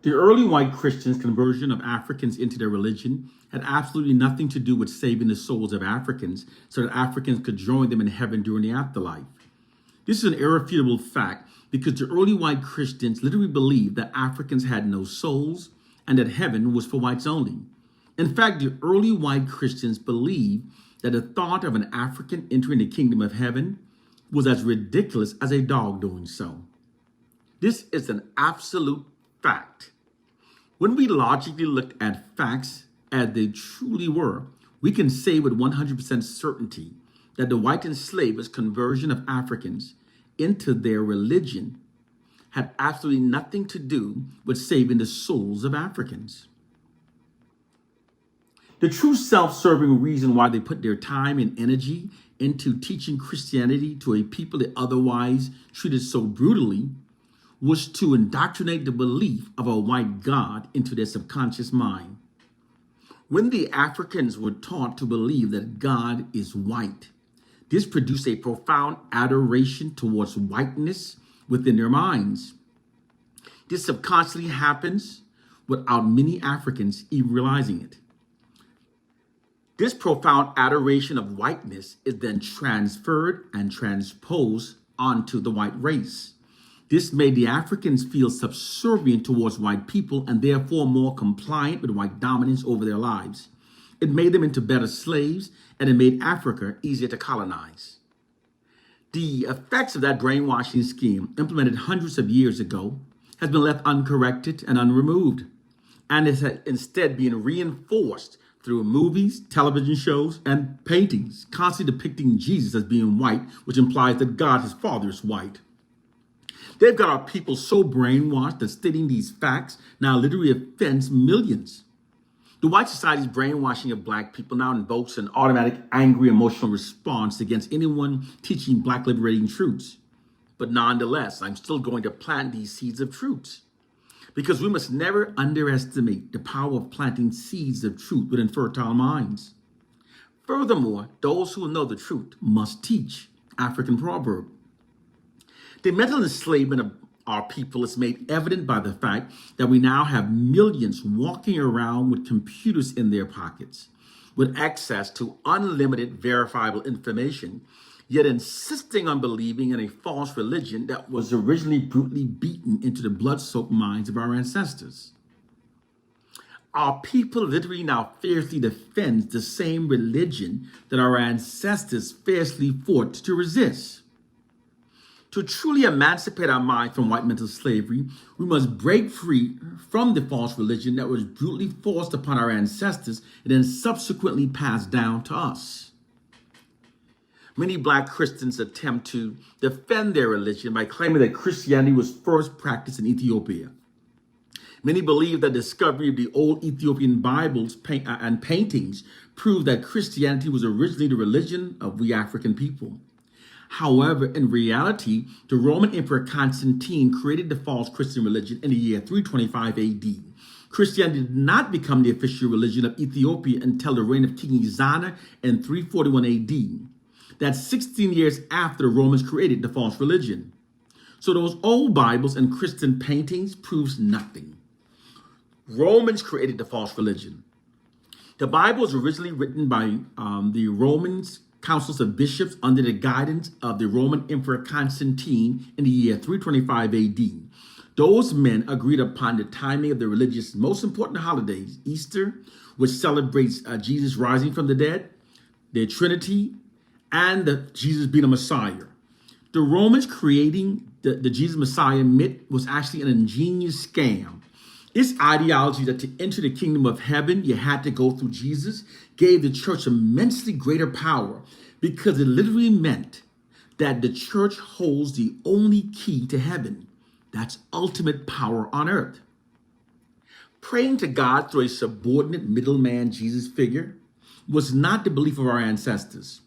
The early white Christians' conversion of Africans into their religion had absolutely nothing to do with saving the souls of Africans so that Africans could join them in heaven during the afterlife. This is an irrefutable fact because the early white Christians literally believed that Africans had no souls and that heaven was for whites only. In fact, the early white Christians believed that the thought of an African entering the kingdom of heaven was as ridiculous as a dog doing so. This is an absolute fact. When we logically look at facts as they truly were, we can say with 100% certainty that the white enslavers' conversion of Africans into their religion had absolutely nothing to do with saving the souls of Africans. The true self-serving reason why they put their time and energy into teaching Christianity to a people they otherwise treated so brutally was to indoctrinate the belief of a white God into their subconscious mind. When the Africans were taught to believe that God is white, this produced a profound adoration towards whiteness within their minds. This subconsciously happens without many Africans even realizing it. This profound adoration of whiteness is then transferred and transposed onto the white race. This made the Africans feel subservient towards white people and therefore more compliant with white dominance over their lives. It made them into better slaves, and it made Africa easier to colonize. The effects of that brainwashing scheme, implemented hundreds of years ago, has been left uncorrected and unremoved, and is instead being reinforced through movies, television shows, and paintings, constantly depicting Jesus as being white, which implies that God, his father, is white. They've got our people so brainwashed that stating these facts now literally offends millions. The white society's brainwashing of black people now invokes an automatic angry emotional response against anyone teaching black liberating truths. But nonetheless, I'm still going to plant these seeds of truths because we must never underestimate the power of planting seeds of truth within fertile minds. Furthermore, those who know the truth must teach. African proverb. The mental enslavement of our people is made evident by the fact that we now have millions walking around with computers in their pockets, with access to unlimited verifiable information, yet insisting on believing in a false religion that was originally brutally beaten into the blood-soaked minds of our ancestors. Our people literally now fiercely defends the same religion that our ancestors fiercely fought to resist. To truly emancipate our mind from white mental slavery, we must break free from the false religion that was brutally forced upon our ancestors and then subsequently passed down to us. Many black Christians attempt to defend their religion by claiming that Christianity was first practiced in Ethiopia. Many believe that the discovery of the old Ethiopian Bibles and paintings prove that Christianity was originally the religion of we African people. However, in reality, the Roman Emperor Constantine created the false Christian religion in the year 325 AD. Christianity did not become the official religion of Ethiopia until the reign of King Ezana in 341 AD. That's 16 years after the Romans created the false religion. So those old Bibles and Christian paintings proves nothing. Romans created the false religion. The Bible was originally written by the Romans councils of bishops under the guidance of the Roman Emperor Constantine in the year 325 AD. Those men agreed upon the timing of the religious most important holidays, Easter, which celebrates Jesus rising from the dead, the Trinity, and Jesus being a Messiah. The Romans creating the Jesus Messiah myth was actually an ingenious scam. This ideology that to enter the kingdom of heaven, you had to go through Jesus, gave the church immensely greater power because it literally meant that the church holds the only key to heaven. That's ultimate power on earth. Praying to God through a subordinate middleman Jesus figure was not the belief of our ancestors.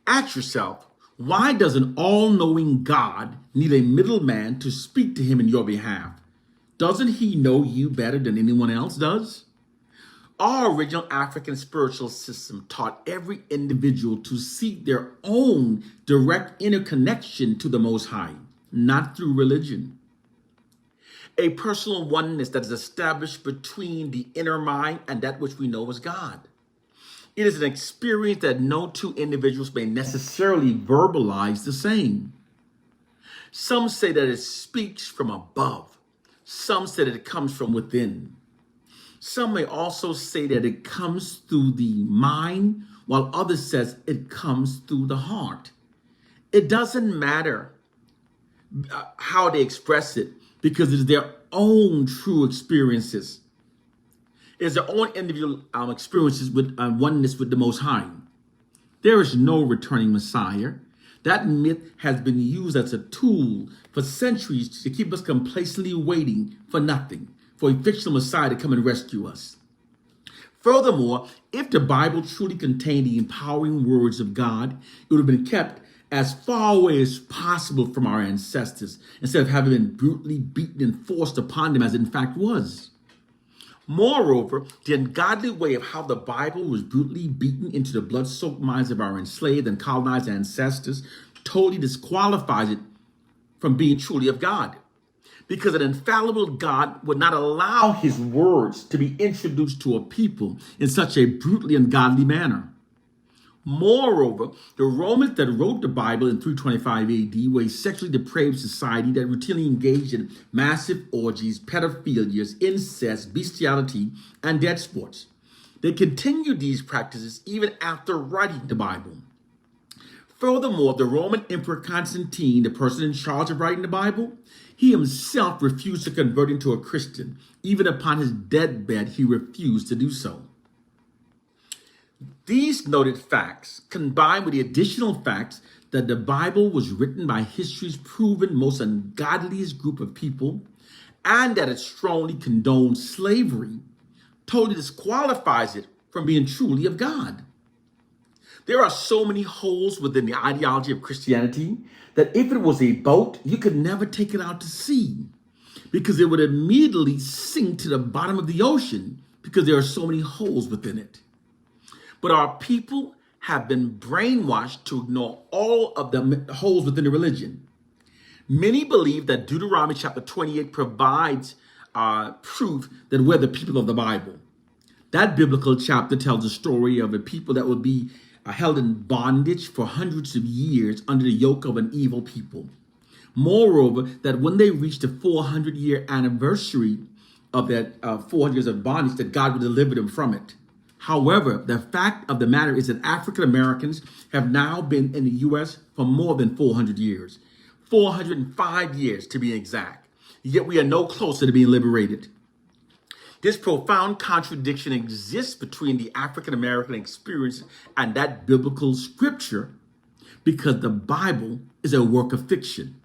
Ask yourself, why does an all-knowing God need a middleman to speak to him in your behalf? Doesn't he know you better than anyone else does? Our original African spiritual system taught every individual to seek their own direct interconnection to the Most High, not through religion. a personal oneness that is established between the inner mind and that which we know as God. It is an experience that no two individuals may necessarily verbalize the same. Some say that it speaks from above. Some say that it comes from within. Some may also say that it comes through the mind, while others says it comes through the heart. It doesn't matter how they express it because it is their own true experiences. It is their own individual experiences with oneness with the Most High. There is no returning Messiah. That myth has been used as a tool for centuries to keep us complacently waiting for nothing, for a fictional Messiah to come and rescue us. Furthermore, if the Bible truly contained the empowering words of God, it would have been kept as far away as possible from our ancestors, instead of having been brutally beaten and forced upon them as it in fact was. Moreover, the ungodly way of how the Bible was brutally beaten into the blood-soaked minds of our enslaved and colonized ancestors totally disqualifies it from being truly of God. Because an infallible God would not allow his words to be introduced to a people in such a brutally ungodly manner. Moreover, the Romans that wrote the Bible in 325 AD were a sexually depraved society that routinely engaged in massive orgies, pedophilias, incest, bestiality, and death sports. They continued these practices even after writing the Bible. Furthermore, the Roman Emperor Constantine, the person in charge of writing the Bible, he himself refused to convert into a Christian. Even upon his deathbed, he refused to do so. These noted facts, combined with the additional facts that the Bible was written by history's proven most ungodliest group of people, and that it strongly condones slavery, totally disqualifies it from being truly of God. There are so many holes within the ideology of Christianity that if it was a boat, you could never take it out to sea because it would immediately sink to the bottom of the ocean because there are so many holes within it. But our people have been brainwashed to ignore all of the holes within the religion. Many believe that Deuteronomy chapter 28 provides proof that we're the people of the Bible. That biblical chapter tells the story of a people that would be held in bondage for hundreds of years under the yoke of an evil people. Moreover, that when they reached the 400-year anniversary of that 400 years of bondage, that God would deliver them from it. However, the fact of the matter is that African Americans have now been in the U.S. for more than 400 years, 405 years to be exact, yet we are no closer to being liberated. This profound contradiction exists between the African American experience and that biblical scripture because the Bible is a work of fiction.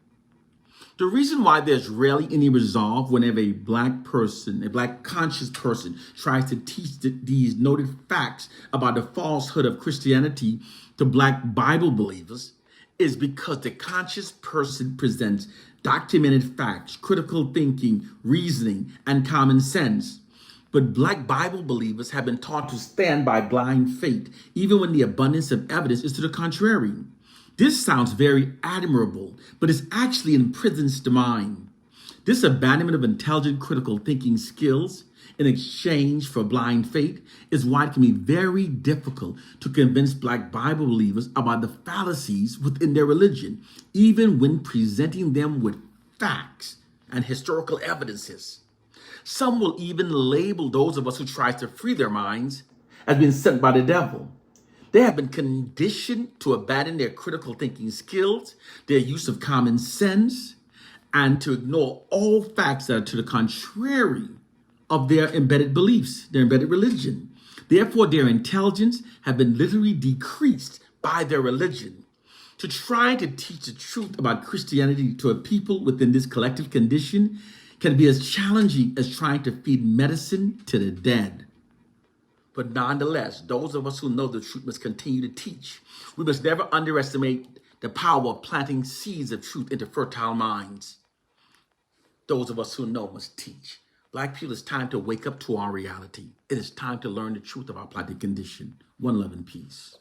The reason why there's rarely any resolve whenever a black person, a black conscious person, tries to teach these noted facts about the falsehood of Christianity to black Bible believers is because the conscious person presents documented facts, critical thinking, reasoning, and common sense. But black Bible believers have been taught to stand by blind faith, even when the abundance of evidence is to the contrary. This sounds very admirable, but it actually imprisons the mind. This abandonment of intelligent critical thinking skills in exchange for blind faith is why it can be very difficult to convince black Bible believers about the fallacies within their religion, even when presenting them with facts and historical evidences. Some will even label those of us who try to free their minds as being sent by the devil. They have been conditioned to abandon their critical thinking skills, their use of common sense, and to ignore all facts that are to the contrary of their embedded beliefs, their embedded religion. Therefore, their intelligence have been literally decreased by their religion. To try to teach the truth about Christianity to a people within this collective condition can be as challenging as trying to feed medicine to the dead. But nonetheless, those of us who know the truth must continue to teach. We must never underestimate the power of planting seeds of truth into fertile minds. Those of us who know must teach. Black people, it's time to wake up to our reality. It is time to learn the truth of our plighted condition. One love and peace.